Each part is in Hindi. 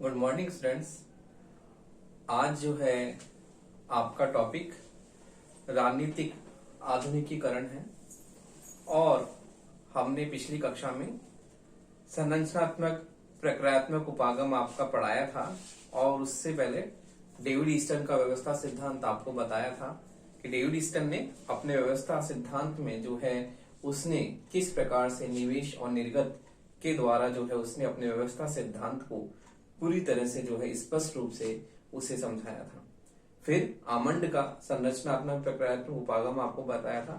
Good morning students. आज जो है आपका टॉपिक राजनीतिक आधुनिकीकरण है और हमने पिछली कक्षा में संरचनात्मक प्रक्रियात्मक उपागम आपका पढ़ाया था और उससे पहले डेविड ईस्टन का व्यवस्था सिद्धांत आपको बताया था कि डेविड ईस्टन ने अपने व्यवस्था सिद्धांत में जो है उसने किस प्रकार से निवेश और निर्गत के द्वारा जो है उसने अपने व्यवस्था सिद्धांत को पूरी तरह से जो है स्पष्ट रूप से उसे समझाया था। फिर आमंड का संरचनात्मक प्रक्रियात्मक उपागम आपको बताया था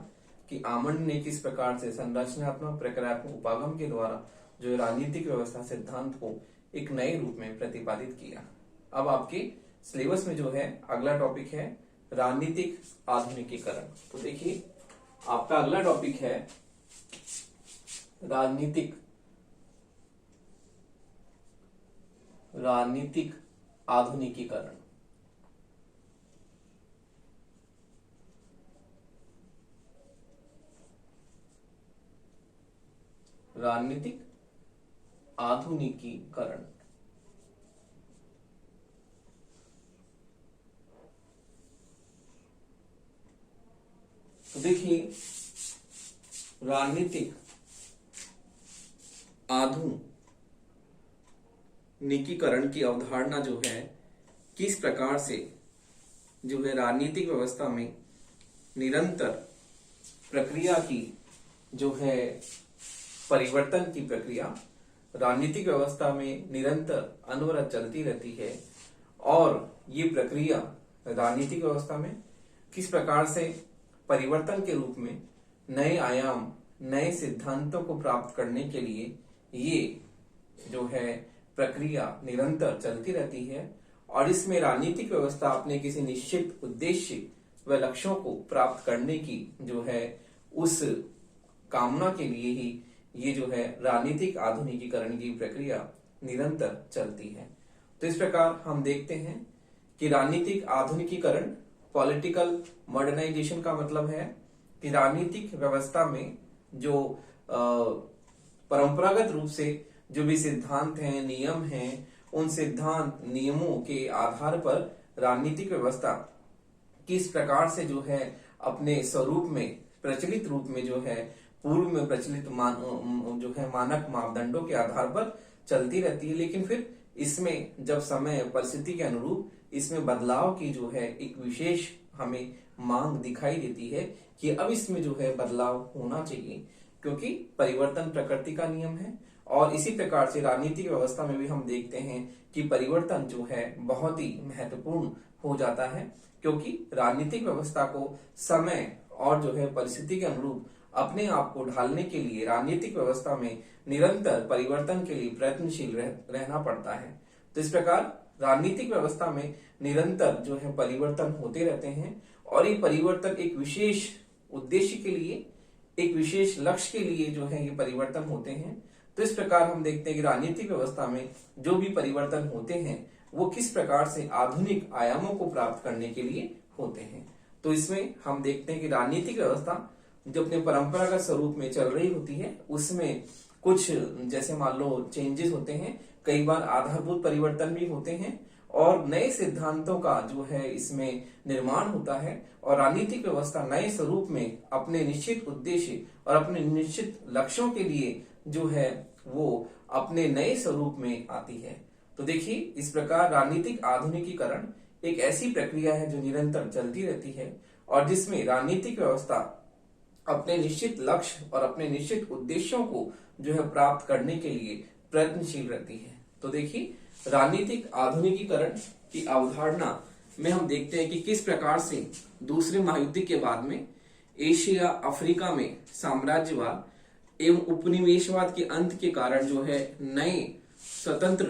कि आमंड ने किस प्रकार से संरचनात्मक प्रक्रियात्मक उपागम के द्वारा जो राजनीतिक व्यवस्था सिद्धांत को एक नए रूप में प्रतिपादित किया। अब आपके सिलेबस में जो है अगला टॉपिक है राजनीतिक आधुनिकीकरण। तो देखिए आपका अगला टॉपिक है राजनीतिक आधुनिकीकरण। राजनीतिक आधुनिकीकरण तो देखिए राजनीतिक आधुनिकीकरण की अवधारणा जो है किस प्रकार से जो है राजनीतिक व्यवस्था में निरंतर प्रक्रिया की जो है परिवर्तन की प्रक्रिया राजनीतिक व्यवस्था में निरंतर अनवरत चलती रहती है और ये प्रक्रिया राजनीतिक व्यवस्था में किस प्रकार से परिवर्तन के रूप में नए आयाम नए सिद्धांतों को प्राप्त करने के लिए ये जो है प्रक्रिया निरंतर चलती रहती है और इसमें राजनीतिक व्यवस्था अपने किसी निश्चित उद्देश्य व लक्ष्यों को प्राप्त करने की जो है उस कामना के लिए ही ये जो है राजनीतिक आधुनिकीकरण की प्रक्रिया निरंतर चलती है। तो इस प्रकार हम देखते हैं कि राजनीतिक आधुनिकीकरण पॉलिटिकल मॉडर्नाइजेशन का मतलब है कि राजनीतिक व्यवस्था में जो परंपरागत रूप से जो भी सिद्धांत हैं नियम हैं उन सिद्धांत नियमों के आधार पर राजनीतिक व्यवस्था किस प्रकार से जो है अपने स्वरूप में प्रचलित रूप में जो है पूर्व में प्रचलित जो है मानक मापदंडों के आधार पर चलती रहती है, लेकिन फिर इसमें जब समय परिस्थिति के अनुरूप इसमें बदलाव की जो है एक विशेष हमें मांग दिखाई देती है कि अब इसमें जो है बदलाव होना चाहिए क्योंकि परिवर्तन प्रकृति का नियम है। और इसी प्रकार से राजनीतिक व्यवस्था में भी हम देखते हैं कि परिवर्तन जो है बहुत ही महत्वपूर्ण हो जाता है क्योंकि राजनीतिक व्यवस्था को समय और जो है परिस्थिति के अनुरूप अपने आप को ढालने के लिए राजनीतिक व्यवस्था में निरंतर परिवर्तन के लिए प्रयत्नशील रहना पड़ता है। तो इस प्रकार राजनीतिक व्यवस्था में निरंतर जो है परिवर्तन होते रहते हैं और ये परिवर्तन एक विशेष उद्देश्य के लिए एक विशेष लक्ष्य के लिए जो है ये परिवर्तन होते हैं। तो इस प्रकार हम देखते हैं कि राजनीतिक व्यवस्था में जो भी परिवर्तन होते हैं वो किस प्रकार से आधुनिक आयामों को प्राप्त करने के लिए होते हैं। तो इसमें हम देखते हैं कि राजनीतिक व्यवस्था जो अपने परंपरागत स्वरूप में चल रही होती है उसमें कुछ जैसे मान लो चेंजेस होते हैं, कई बार आधारभूत परिवर्तन भी होते हैं और नए सिद्धांतों का जो है इसमें निर्माण होता है और राजनीतिक व्यवस्था नए स्वरूप में अपने निश्चित उद्देश्य और अपने निश्चित लक्ष्यों के लिए जो है वो अपने नए स्वरूप में आती है। तो देखिए इस प्रकार राजनीतिक आधुनिकीकरण एक ऐसी प्रक्रिया है जो निरंतर चलती रहती है और जिसमें राजनीतिक व्यवस्था अपने निश्चित लक्ष्य और अपने निश्चित उद्देश्यों को जो है प्राप्त करने के लिए प्रयत्नशील रहती है। तो देखिए राजनीतिक आधुनिकीकरण की अवधारणा में हम देखते हैं कि किस प्रकार से दूसरे महायुद्ध के बाद में एशिया अफ्रीका में साम्राज्यवाद एवं उपनिवेशवाद के अंत के कारण जो है नए स्वतंत्र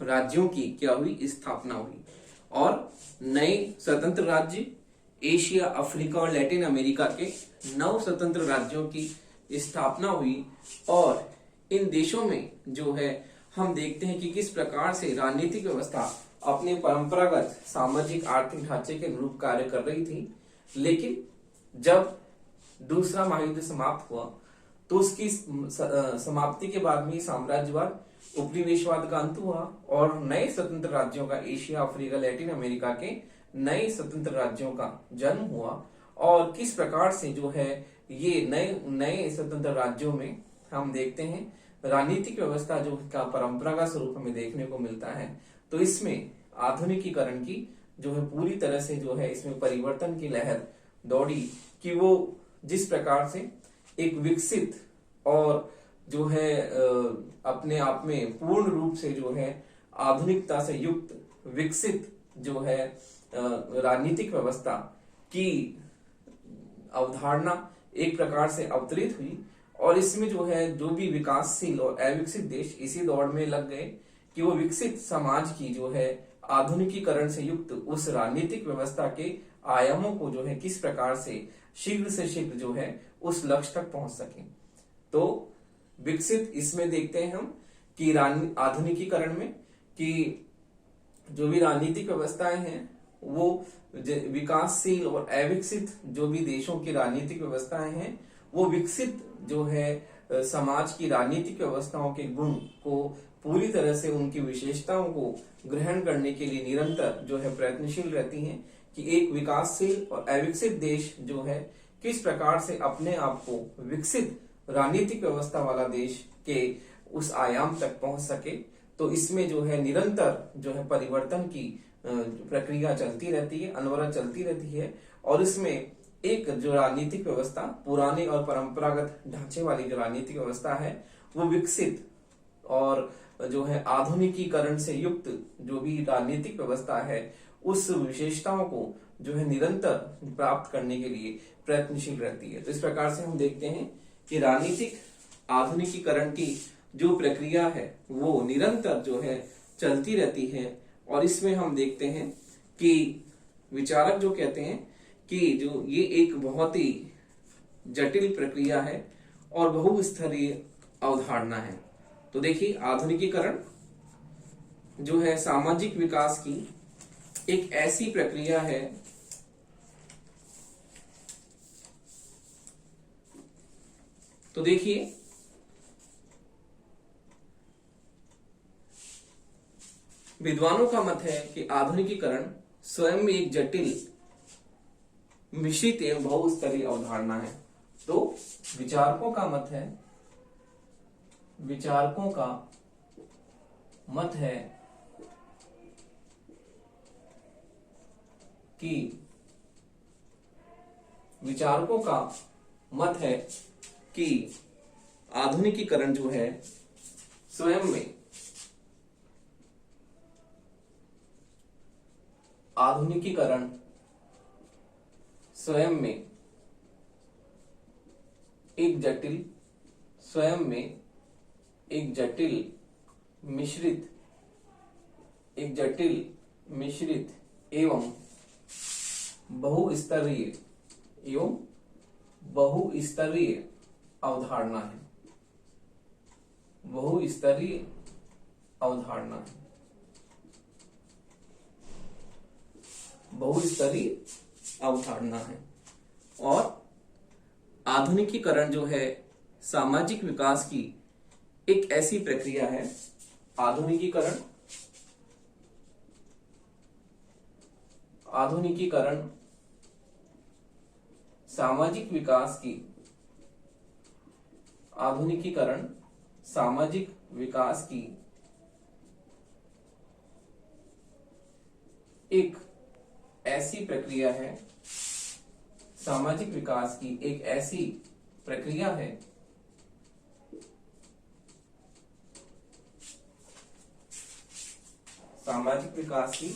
राज्यों की क्या हुई स्थापना हुई और नए स्वतंत्र राज्य एशिया अफ्रीका और लैटिन अमेरिका के 9 स्वतंत्र राज्यों की स्थापना हुई और इन देशों में जो है हम देखते हैं कि किस प्रकार से राजनीतिक व्यवस्था अपने परंपरागत सामाजिक आर्थिक ढांचे के अनुरूप कार्य कर रही थी, लेकिन जब दूसरा महायुद्ध समाप्त हुआ तो उसकी समाप्ति के बाद में साम्राज्यवाद उपनिवेशवाद का अंत हुआ और नए स्वतंत्र राज्यों का, एशिया, अफ्रीका, लैटिन अमेरिका के नए स्वतंत्र राज्यों का जन्म हुआ। और किस प्रकार से जो है ये नए नए स्वतंत्र राज्यों में हम देखते हैं राजनीतिक व्यवस्था जो का परंपरागत स्वरूप हमें देखने को मिलता है। तो इसमें आधुनिकीकरण की जो है पूरी तरह से जो है इसमें परिवर्तन की लहर दौड़ी कि वो जिस प्रकार से एक विकसित और जो है अपने आप में पूर्ण रूप से जो है आधुनिकता से युक्त विकसित जो है राजनीतिक व्यवस्था की अवधारणा एक प्रकार से अवतरित हुई। और इसमें जो है जो भी विकासशील और अविकसित देश इसी दौड़ में लग गए कि वो विकसित समाज की जो है आधुनिकीकरण से युक्त उस राजनीतिक व्यवस्था के आयामों को जो है किस प्रकार से शीघ्र जो है उस लक्ष्य तक पहुंच सके। तो विकसित इसमें देखते हैं हम कि आधुनिकीकरण में कि जो भी राजनीतिक व्यवस्थाएं हैं वो विकासशील और अविकसित जो भी देशों की राजनीतिक व्यवस्थाएं हैं वो विकसित जो है समाज की राजनीतिक व्यवस्थाओं के गुण को पूरी तरह से उनकी विशेषताओं को ग्रहण करने के लिए निरंतर जो है प्रयत्नशील रहती हैं कि एक विकासशील और अविकसित देश जो है किस प्रकार से अपने आप को विकसित राजनीतिक व्यवस्था वाला देश के उस आयाम तक पहुंच सके। तो इसमें जो है निरंतर जो है परिवर्तन की प्रक्रिया चलती रहती है, अनवरत चलती रहती है। और इसमें एक जो राजनीतिक व्यवस्था पुराने और परंपरागत ढांचे वाली जो राजनीतिक व्यवस्था है वो विकसित और जो है आधुनिकीकरण से युक्त जो भी राजनीतिक व्यवस्था है उस विशेषताओं को जो है निरंतर प्राप्त करने के लिए प्रयत्नशील रहती है। तो इस प्रकार से हम देखते हैं कि राजनीतिक आधुनिकीकरण की जो प्रक्रिया है वो निरंतर जो है चलती रहती है। और इसमें हम देखते हैं कि विचारक जो कहते हैं कि जो ये एक बहुत ही जटिल प्रक्रिया है और बहुस्तरीय अवधारणा है। तो देखिए आधुनिकीकरण जो है सामाजिक विकास की एक ऐसी प्रक्रिया है तो देखिए विद्वानों का मत है कि आधुनिकीकरण स्वयं में एक जटिल, मिश्रित एवं बहुस्तरीय अवधारणा है। तो विचारकों का मत है कि आधुनिकीकरण जो है स्वयं में एक जटिल मिश्रित एवं बहुस्तरीय अवधारणा है। और आधुनिकीकरण जो है सामाजिक विकास की एक ऐसी प्रक्रिया है। आधुनिकीकरण सामाजिक विकास की एक ऐसी प्रक्रिया है। सामाजिक विकास की एक ऐसी प्रक्रिया है सामाजिक विकास की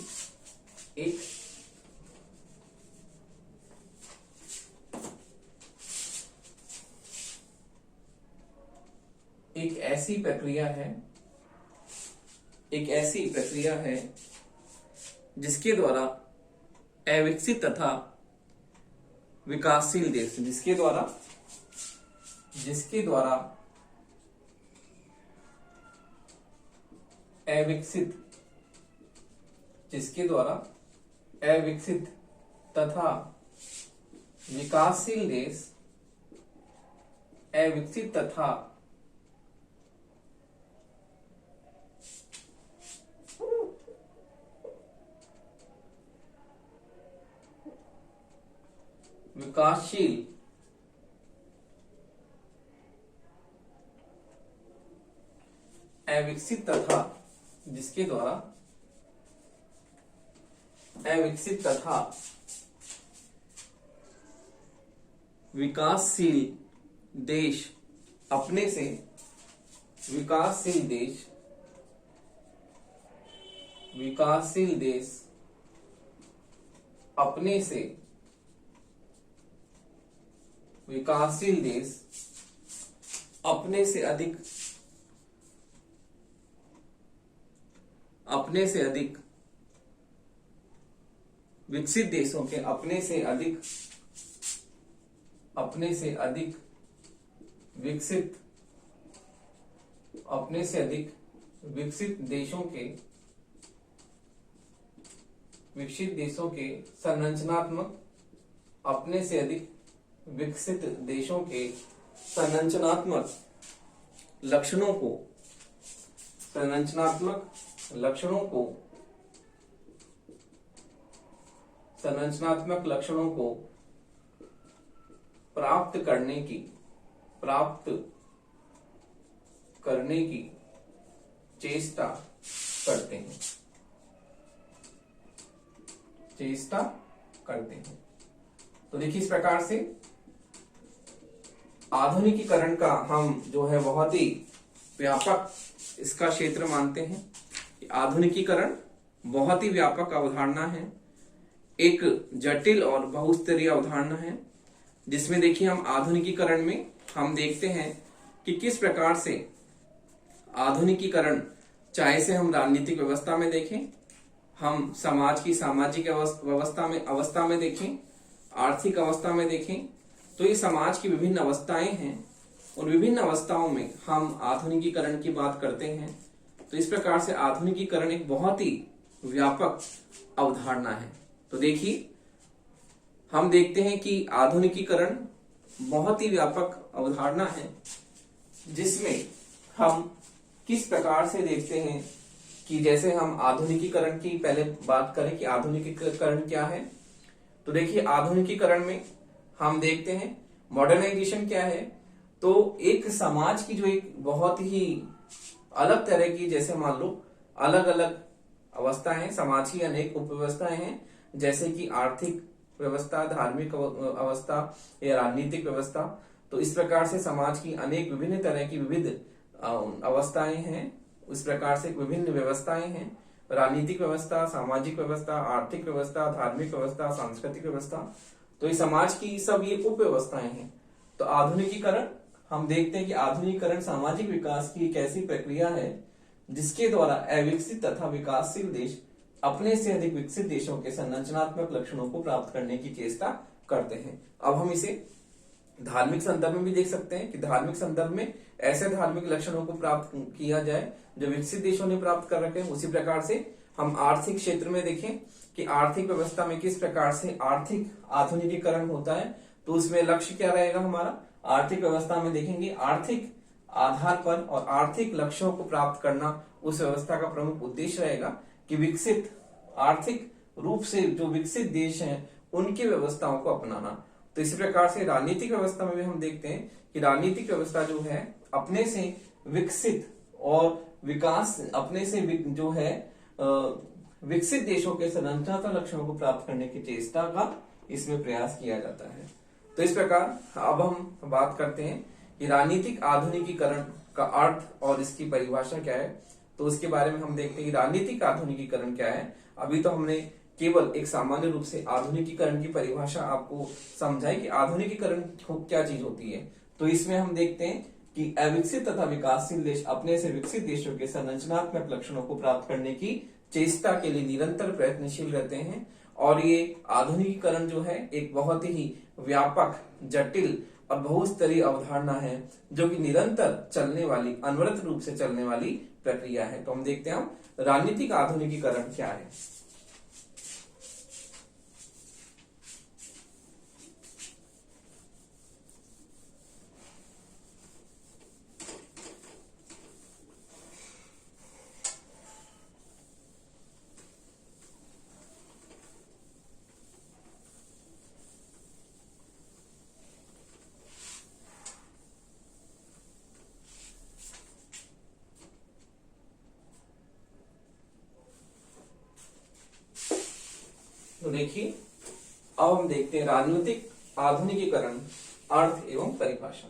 एक ऐसी प्रक्रिया है जिसके द्वारा अविकसित तथा विकासशील देश जिसके द्वारा अविकसित तथा विकासशील देश विकासशील अविकसित तथा जिसके द्वारा अविकसित तथा विकासशील देश अपने से विकासशील देश अपने से विकासशील देश अपने से अधिक विकसित देशों के अपने से अधिक विकसित देशों के संरचनात्मक लक्षणों को प्राप्त करने की चेष्टा करते हैं। तो देखिए, इस प्रकार से आधुनिकीकरण का हम जो है बहुत ही व्यापक इसका क्षेत्र मानते हैं। आधुनिकीकरण बहुत ही व्यापक अवधारणा है, एक जटिल और बहुस्तरीय अवधारणा है, जिसमें देखिए हम आधुनिकीकरण में हम देखते हैं कि किस प्रकार से आधुनिकीकरण, चाहे से हम राजनीतिक व्यवस्था में देखें, हम समाज की सामाजिक अवस्था में देखें, आर्थिक अवस्था में देखें, तो ये समाज की विभिन्न अवस्थाएं हैं। उन विभिन्न अवस्थाओं में हम आधुनिकीकरण की बात करते हैं। तो इस प्रकार से आधुनिकीकरण एक बहुत ही व्यापक अवधारणा है। तो देखिए, हम देखते हैं कि आधुनिकीकरण बहुत ही व्यापक अवधारणा है, जिसमें हम किस प्रकार से देखते हैं कि जैसे हम आधुनिकीकरण की पहले बात करें कि आधुनिकीकरण क्या है। तो देखिए, आधुनिकीकरण में हम देखते हैं मॉडर्नाइजेशन क्या है। तो एक समाज की जो एक बहुत ही अलग तरह की, जैसे मान लो अलग अलग अवस्थाएं, समाज की अनेक उपव्यवस्थाएं हैं, जैसे कि आर्थिक व्यवस्था, धार्मिक अवस्था या राजनीतिक व्यवस्था। तो इस प्रकार से समाज की अनेक विभिन्न तरह की विविध अवस्थाएं हैं। इस प्रकार से विभिन्न व्यवस्थाएं हैं, राजनीतिक व्यवस्था, सामाजिक व्यवस्था, आर्थिक व्यवस्था, धार्मिक व्यवस्था, सांस्कृतिक व्यवस्था। तो इस समाज की सब ये उप व्यवस्थाएं हैं। तो आधुनिकीकरण, हम देखते हैं कि आधुनिकीकरण सामाजिक विकास की एक ऐसी प्रक्रिया है जिसके द्वारा अविकसित तथा विकासशील देश अपने से अधिक विकसित देशों के संरचनात्मक लक्षणों को प्राप्त करने की चेष्टा करते हैं। अब हम इसे धार्मिक संदर्भ में भी देख सकते हैं कि धार्मिक संदर्भ में ऐसे धार्मिक लक्षणों को प्राप्त किया जाए जो विकसित देशों ने प्राप्त कर रखे हैं। उसी प्रकार से हम आर्थिक क्षेत्र में देखें कि आर्थिक व्यवस्था में किस प्रकार से आर्थिक आधुनिकीकरण होता है। तो उसमें लक्ष्य क्या रहेगा हमारा, आर्थिक व्यवस्था में देखेंगे आर्थिक आधार पर और आर्थिक लक्ष्यों को प्राप्त करना उस व्यवस्था का प्रमुख उद्देश्य रहेगा कि विकसित, आर्थिक रूप से जो विकसित देश हैं उनकी व्यवस्थाओं को अपनाना। तो इसी प्रकार से राजनीतिक व्यवस्था में भी हम देखते हैं कि राजनीतिक व्यवस्था जो है अपने से विकसित और विकास, अपने से जो है विकसित देशों के संरचनात्मक लक्ष्यों को प्राप्त करने की चेष्टा का इसमें प्रयास किया जाता है। तो इस प्रकार अब हम बात करते हैं कि राजनीतिक आधुनिकीकरण का अर्थ और इसकी परिभाषा क्या है। तो उसके बारे में हम देखते हैं कि राजनीतिक आधुनिकीकरण क्या है। अभी तो हमने केवल एक सामान्य रूप से आधुनिकीकरण की परिभाषा आपको समझाई कि आधुनिकीकरण क्या चीज होती है। तो इसमें हम देखते हैं कि अविकसित तथा विकासशील देश अपने से विकसित देशों के संरचनात्मक लक्षणों को प्राप्त करने की चेष्टा के लिए निरंतर प्रयत्नशील रहते हैं। और ये आधुनिकीकरण जो है एक बहुत ही व्यापक, जटिल और बहुस्तरीय अवधारणा है, जो कि निरंतर चलने वाली, अनवरत रूप से चलने वाली प्रक्रिया है। तो हम देखते हैं राजनीतिक आधुनिकीकरण क्या है। तो देखिए अब हम देखते हैं राजनीतिक आधुनिकीकरण, अर्थ एवं परिभाषा।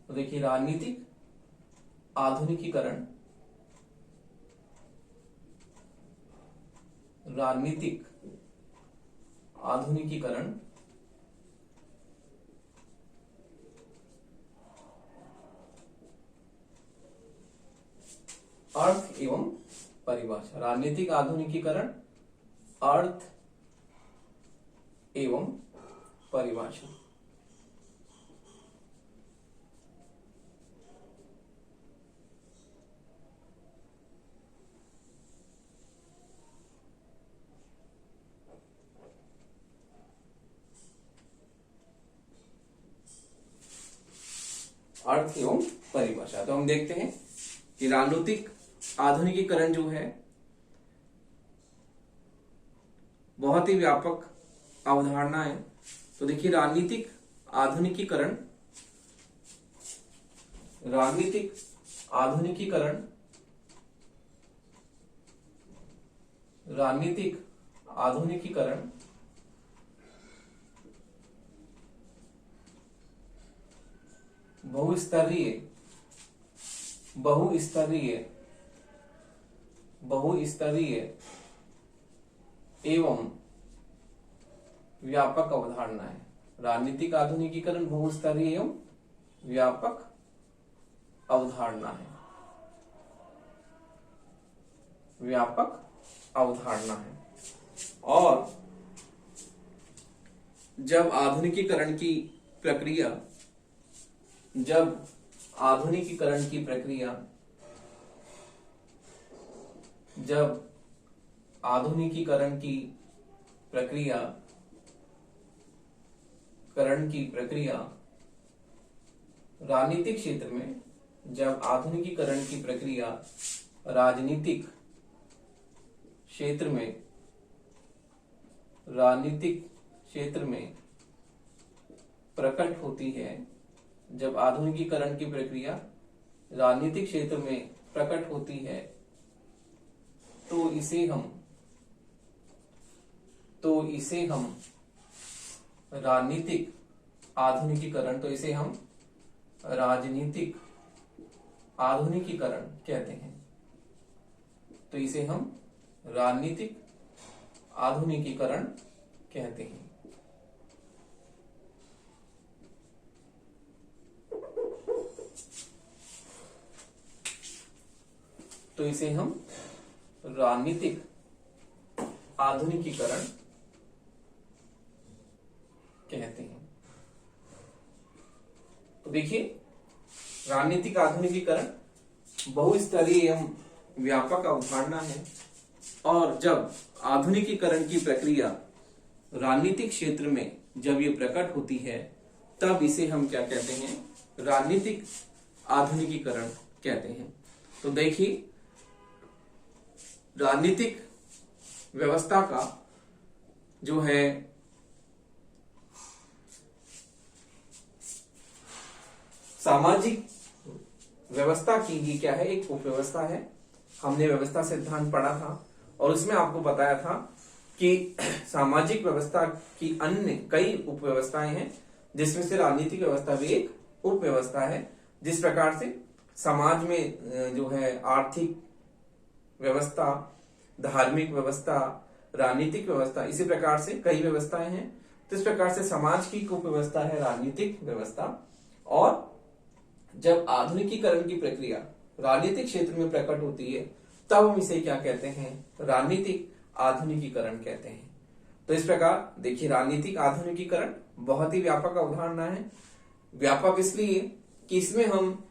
तो देखिए राजनीतिक आधुनिकीकरण, राजनीतिक आधुनिकीकरण अर्थ एवं परिभाषा। राजनीतिक आधुनिकीकरण, अर्थ एवं परिभाषा। अर्थ एवं परिभाषा। तो हम देखते हैं कि राजनीतिक आधुनिकीकरण जो है बहुत ही व्यापक अवधारणा है। तो देखिए राजनीतिक आधुनिकीकरण, राजनीतिक आधुनिकीकरण, राजनीतिक आधुनिकीकरण बहुस्तरीय, बहुस्तरीय, बहुस्तरीय एवं व्यापक अवधारणा है। राजनीतिक आधुनिकीकरण बहुस्तरीय एवं व्यापक अवधारणा है, व्यापक अवधारणा है। और जब आधुनिकीकरण की प्रक्रिया, जब आधुनिकीकरण की प्रक्रिया, जब आधुनिकीकरण की प्रक्रिया, करण की प्रक्रिया राजनीतिक क्षेत्र में, जब आधुनिकीकरण की प्रक्रिया राजनीतिक क्षेत्र में, राजनीतिक क्षेत्र में प्रकट होती है, जब आधुनिकीकरण की प्रक्रिया राजनीतिक क्षेत्र में प्रकट होती है, तो इसे हम राजनीतिक आधुनिकीकरण, तो इसे हम राजनीतिक आधुनिकीकरण कहते हैं। तो इसे हम राजनीतिक आधुनिकीकरण कहते हैं। तो इसे हम राजनीतिक आधुनिकीकरण कहते हैं। तो देखिए राजनीतिक आधुनिकीकरण बहुस्तरीय एवं व्यापक अवधारणा है। और जब आधुनिकीकरण की प्रक्रिया राजनीतिक क्षेत्र में जब ये प्रकट होती है, तब इसे हम क्या कहते हैं? राजनीतिक आधुनिकीकरण कहते हैं। तो देखिए राजनीतिक व्यवस्था का जो है सामाजिक व्यवस्था की ही क्या है, एक उपव्यवस्था है। हमने व्यवस्था सिद्धांत पढ़ा था और उसमें आपको बताया था कि सामाजिक व्यवस्था की अन्य कई उपव्यवस्थाएं हैं, जिसमें से राजनीतिक व्यवस्था भी एक उपव्यवस्था है। जिस प्रकार से समाज में जो है आर्थिक व्यवस्था, धार्मिक व्यवस्था, राजनीतिक व्यवस्था, इसी प्रकार से कई व्यवस्थाएं हैं। तो इस प्रकार से समाज की उपव्यवस्था है राजनीतिक व्यवस्था। और जब आधुनिकीकरण की प्रक्रिया राजनीतिक क्षेत्र में प्रकट होती है, तब हम इसे क्या कहते हैं? राजनीतिक आधुनिकीकरण कहते हैं। तो इस प्रकार देखिए राजनीतिक आधुनिकीकरण बहुत ही व्यापक अवधारणा है। व्यापक इसलिए कि इसमें हम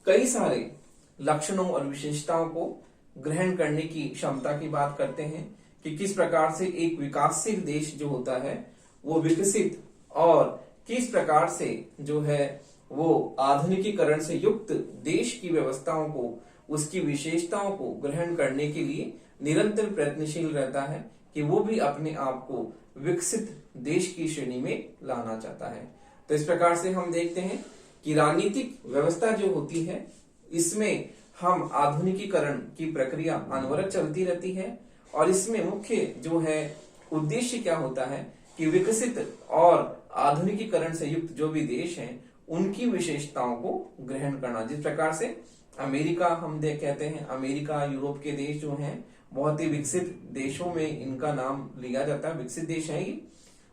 कई सारे लक्षणों और विशेषताओं को ग्रहण करने की क्षमता की बात करते हैं कि किस प्रकार से एक विकासशील देश जो होता है वो विकसित और किस प्रकार से जो है वो आधुनिकीकरण से युक्त देश की व्यवस्थाओं को, उसकी विशेषताओं को ग्रहण करने के लिए निरंतर प्रयत्नशील रहता है कि वो भी अपने आप को विकसित देश की श्रेणी में लाना चाहता है। तो इस प्रकार से हम देखते हैं कि राजनीतिक व्यवस्था जो होती है, इसमें हम आधुनिकीकरण की प्रक्रिया अनवरत चलती रहती है और इसमें मुख्य जो है उद्देश्य क्या होता है कि विकसित और आधुनिकीकरण से युक्त जो भी देश हैं उनकी विशेषताओं को ग्रहण करना। जिस प्रकार से अमेरिका हम कहते हैं, अमेरिका, यूरोप के देश जो हैं बहुत ही विकसित देशों में इनका नाम लिया जाता है, विकसित देश है ये।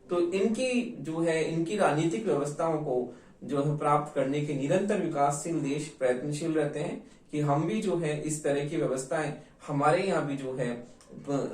तो इनकी जो है इनकी राजनीतिक व्यवस्थाओं को जो है प्राप्त करने के निरंतर विकासशील देश प्रयत्नशील रहते हैं कि हम भी जो है इस तरह की व्यवस्थाएं हमारे यहाँ भी जो है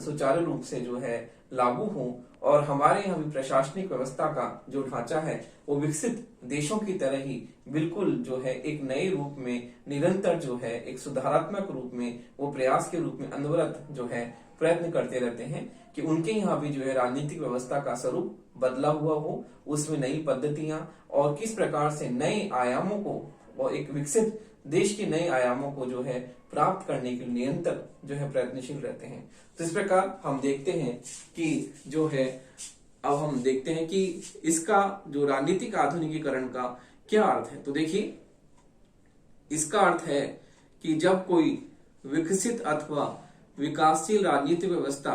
सुचारू रूप से जो है लागू हो और हमारे यहाँ भी प्रशासनिक व्यवस्था का जो ढांचा है वो विकसित देशों की तरह ही बिल्कुल जो है एक नए रूप में निरंतर जो है एक सुधारात्मक रूप में वो प्रयास के रूप में अनवरत जो है प्रयत्न करते रहते हैं कि उनके यहाँ भी जो है राजनीतिक व्यवस्था का स्वरूप बदला हुआ हो, उसमें नई पद्धतियां और किस प्रकार से नए आयामों को और एक विकसित देश के नए आयामों को जो है प्राप्त करने के लिए निरंतर जो है प्रयत्नशील रहते हैं। तो इस प्रकार हम देखते हैं कि जो है अब हम देखते हैं कि इसका जो राजनीतिक आधुनिकीकरण का क्या अर्थ है। तो देखिए इसका अर्थ है कि जब कोई विकसित अथवा विकासशील राजनीतिक व्यवस्था,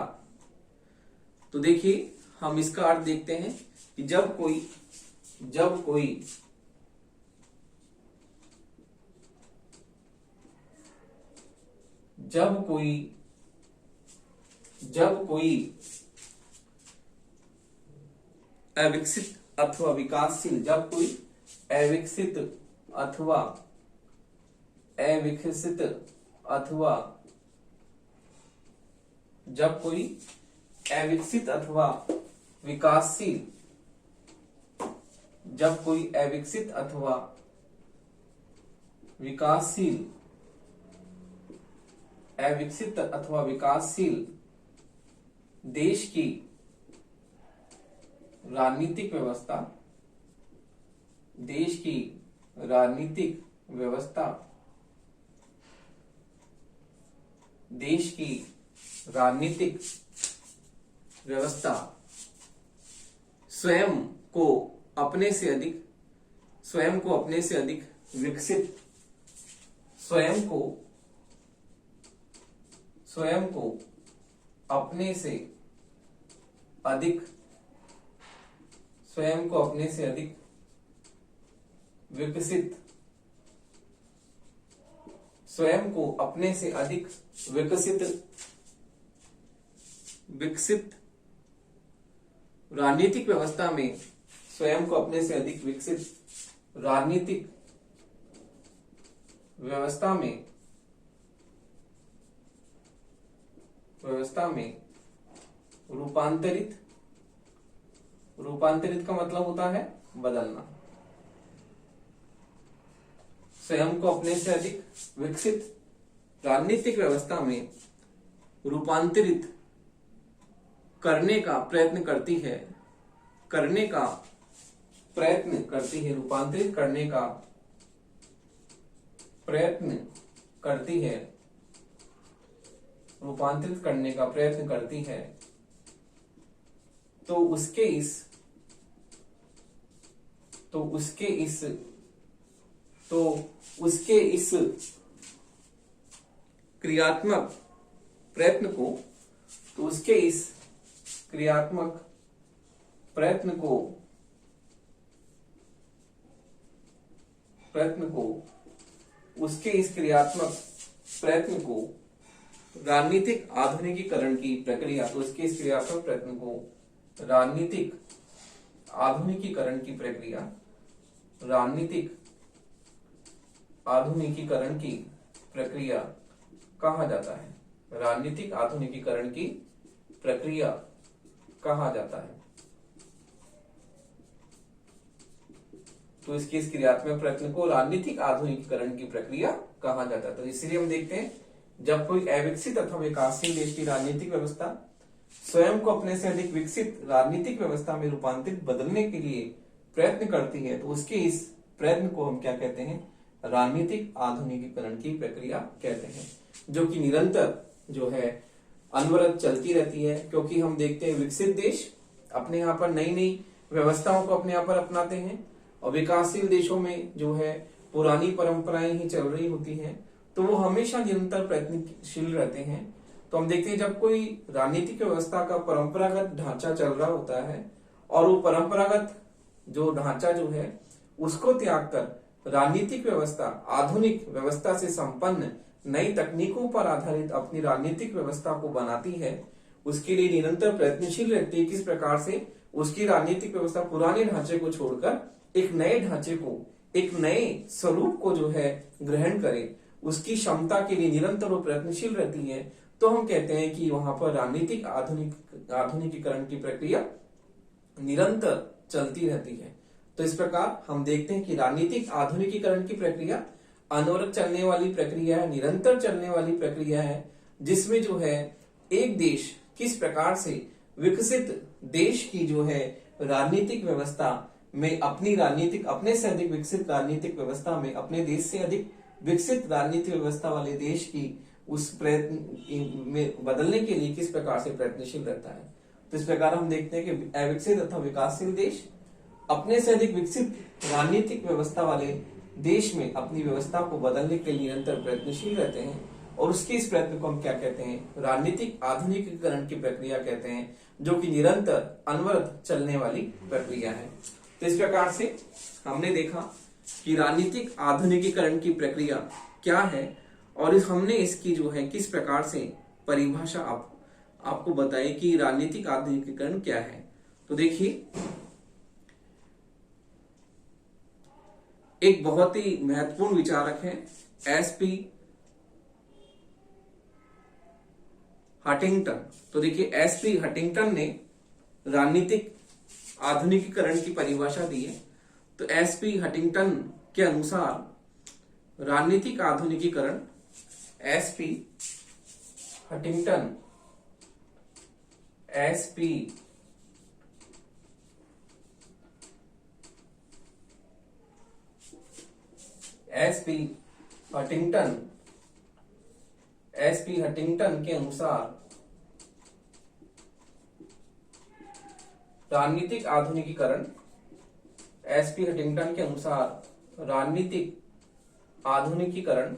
तो देखिए हम इसका अर्थ देखते हैं कि जब कोई अविकसित अथवा विकासशील, जब कोई अविकसित अथवा जब कोई अविकसित अथवा विकासशील, जब कोई अविकसित अथवा विकासशील देश की राजनीतिक व्यवस्था, स्वयं को अपने से अधिक विकसित, स्वयं को अपने से अधिक विकसित, स्वयं को अपने से अधिक विकसित राजनीतिक व्यवस्था में, स्वयं को अपने से अधिक विकसित राजनीतिक व्यवस्था में रूपांतरित का मतलब होता है बदलना। स्वयं को अपने से अधिक विकसित राजनीतिक व्यवस्था में रूपांतरित करने का प्रयत्न करती है, रूपांतरित करने का प्रयत्न करती है। तो उसके इस क्रियात्मक प्रयत्न को राजनीतिक आधुनिकीकरण की प्रक्रिया, तो उसके इस क्रियात्मक प्रयत्न को राजनीतिक आधुनिकीकरण की प्रक्रिया कहा जाता है। राजनीतिक आधुनिकीकरण की प्रक्रिया कहा जाता है। तो इसके इस क्रियात्मक प्रयत्न को राजनीतिक आधुनिकीकरण की प्रक्रिया कहा जाता है। तो इसलिए हम देखते हैं जब कोई अविकसित अथवा विकासशील देश की राजनीतिक व्यवस्था स्वयं को अपने से अधिक विकसित राजनीतिक व्यवस्था में रूपांतरित बदलने के लिए प्रयत्न करती है, तो उसके इस प्रयत्न को हम क्या कहते हैं, राजनीतिक आधुनिकीकरण की प्रक्रिया कहते हैं, जो कि निरंतर जो है अनवरत चलती रहती है। क्योंकि हम देखते हैं विकसित देश अपने यहाँ पर नई नई व्यवस्थाओं को अपने यहाँ पर अपनाते हैं और विकासशील देशों में जो है पुरानी परंपराएं ही चल रही होती हैं, तो वो हमेशा निरंतर प्रयत्नशील रहते हैं तो हम देखते हैं जब कोई राजनीतिक व्यवस्था का परंपरागत ढांचा चल रहा होता है और वो परंपरागत जो ढांचा जो है उसको त्याग कर राजनीतिक व्यवस्था आधुनिक व्यवस्था से संपन्न नई तकनीकों पर आधारित अपनी राजनीतिक व्यवस्था को बनाती है, उसके लिए निरंतर प्रयत्नशील रहती है किस प्रकार से उसकी राजनीतिक व्यवस्था पुराने ढांचे को छोड़कर एक नए ढांचे को, एक नए स्वरूप को जो है ग्रहण करे, उसकी क्षमता के लिए निरंतर वो प्रयत्नशील रहती है, तो हम कहते हैं कि वहां पर राजनीतिक आधुनिकीकरण की प्रक्रिया निरंतर चलती रहती है। तो इस प्रकार हम देखते हैं कि राजनीतिक आधुनिकीकरण की प्रक्रिया अनवरत चलने वाली प्रक्रिया है, निरंतर चलने वाली प्रक्रिया है, जिसमें जो है एक देश किस प्रकार से विकसित देश की जो है राजनीतिक व्यवस्था में अपने से अधिक विकसित राजनीतिक व्यवस्था में अपने देश से अधिक विकसित राजनीतिक व्यवस्था वाले देश की उस प्रयत्न में बदलने के लिए किस प्रकार से प्रयत्नशील रहता है। तो इस प्रकार हम देखते हैं कि अविकसित तथा विकासशील देश अपने से अधिक विकसित राजनीतिक व्यवस्था वाले देश में अपनी व्यवस्था को बदलने के लिए निरंतर प्रयत्नशील रहते हैं, और उसके इस प्रयत्न को हम क्या कहते हैं, राजनीतिक आधुनिकीकरण की प्रक्रिया कहते हैं, जो कि निरंतर अनवरत चलने वाली प्रक्रिया है। तो इस प्रकार से हमने देखा कि राजनीतिक आधुनिकीकरण की प्रक्रिया क्या है, और हमने इसकी जो है किस प्रकार से परिभाषा आपको बताई कि राजनीतिक आधुनिकीकरण क्या है। तो देखिए, एक बहुत ही महत्वपूर्ण विचारक है एसपी हटिंगटन। तो देखिए, एसपी हटिंगटन ने राजनीतिक आधुनिकीकरण की परिभाषा दी है। तो एसपी हटिंगटन के अनुसार राजनीतिक आधुनिकीकरण, एसपी हटिंगटन एसपी हटिंगटन के अनुसार राजनीतिक आधुनिकीकरण, एसपी हटिंगटन के अनुसार राजनीतिक आधुनिकीकरण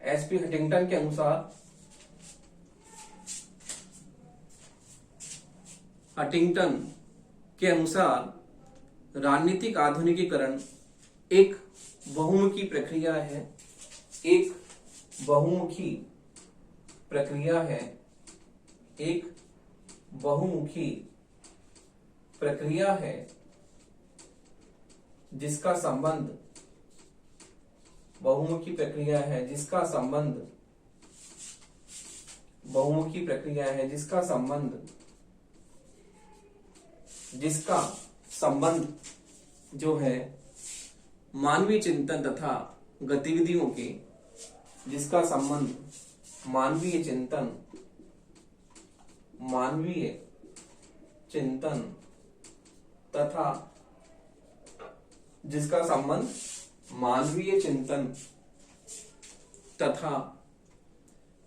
एसपी हटिंगटन के अनुसार राजनीतिक आधुनिकीकरण एक बहुमुखी प्रक्रिया है, एक बहुमुखी प्रक्रिया है, एक बहुमुखी प्रक्रिया है, जिसका संबंध बहुमुखी प्रक्रिया है, जिसका संबंध बहुमुखी प्रक्रिया है, जिसका संबंध जो है मानवीय चिंतन तथा गतिविधियों के, जिसका संबंध मानवीय चिंतन तथा जिसका संबंध मानवीय चिंतन तथा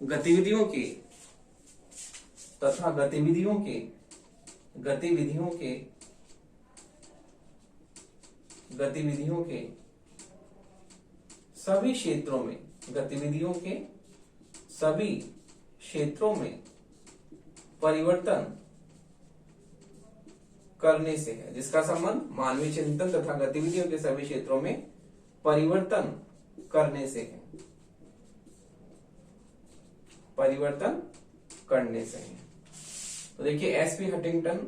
गतिविधियों के सभी क्षेत्रों में परिवर्तन करने से है, जिसका संबंध मानवीय चिंतन तथा गतिविधियों के सभी क्षेत्रों में परिवर्तन करने से है, तो देखिए, एसपी हटिंगटन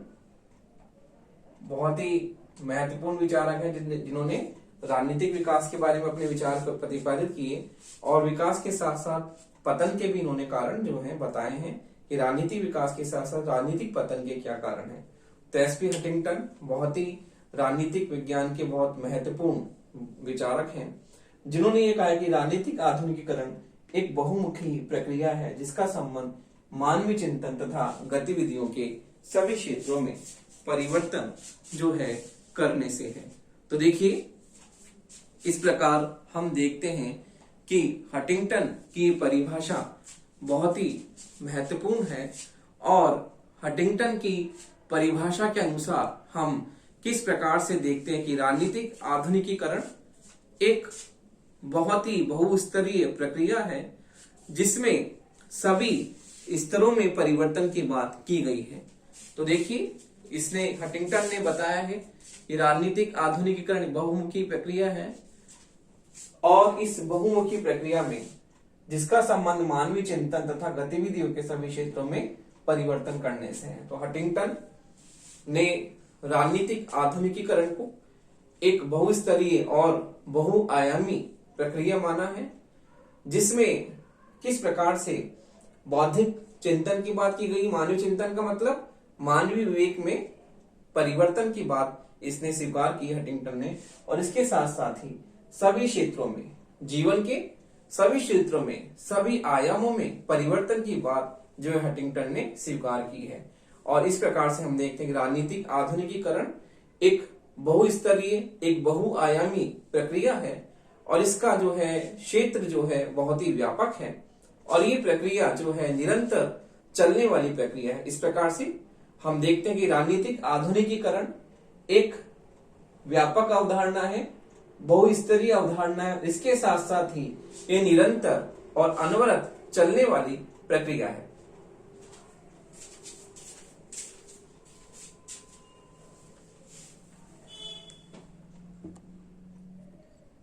बहुत ही महत्वपूर्ण विचारक हैं जिन्होंने राजनीतिक विकास के बारे में अपने विचार प्रतिपादित किए, और विकास के साथ साथ पतन के भी इन्होंने कारण जो है बताए हैं कि राजनीतिक विकास के साथ साथ राजनीतिक पतन के क्या कारण हैं। तो एसपी हटिंगटन बहुत ही राजनीतिक विज्ञान के बहुत महत्वपूर्ण विचारक हैं, जिन्होंने ये कहा कि राजनीतिक आधुनिकीकरण एक बहुमुखी प्रक्रिया है, जिसका संबंध मानवीय चिंतन तथा गतिविधियों के सभी क्षेत्रों में परिवर्तन जो है करने से है। तो देखिए, इस प्रकार हम देखते हैं कि हटिंगटन की परिभाषा बहुत ही महत्वपूर्ण है, और हटिंगटन की परिभाषा के अनुसार हम किस प्रकार से देखते हैं कि राजनीतिक आधुनिकीकरण एक बहुत ही बहुस्तरीय प्रक्रिया है जिसमें सभी स्तरों में परिवर्तन की बात की गई है। तो देखिए, इसने हंटिंगटन ने बताया है कि राजनीतिक आधुनिकीकरण बहुमुखी प्रक्रिया है और इस बहुमुखी प्रक्रिया में जिसका संबंध मानवीय चिंतन तथा गतिविधियों के सभी क्षेत्रों में परिवर्तन करने से है। तो हंटिंगटन ने राजनीतिक आधुनिकीकरण को एक बहुस्तरीय और बहुआयामी प्रक्रिया माना है जिसमें किस प्रकार से बौद्धिक चिंतन की बात की गई। मानवीय चिंतन का मतलब मानवीय विवेक में परिवर्तन की बात इसने स्वीकार की हंटिंगटन ने, और इसके साथ साथ ही सभी क्षेत्रों में, जीवन के सभी क्षेत्रों में, सभी आयामों में परिवर्तन की बात जो है हंटिंगटन ने स्वीकार की है। और इस प्रकार से हम देखते हैं कि राजनीतिक आधुनिकीकरण एक बहुस्तरीय, एक बहुआयामी प्रक्रिया है और इसका जो है क्षेत्र जो है बहुत ही व्यापक है और ये प्रक्रिया जो है निरंतर चलने वाली प्रक्रिया है। इस प्रकार से हम देखते हैं कि राजनीतिक आधुनिकीकरण एक व्यापक अवधारणा है, बहुस्तरीय अवधारणा है, इसके साथ साथ ही ये निरंतर और अनवरत चलने वाली प्रक्रिया है।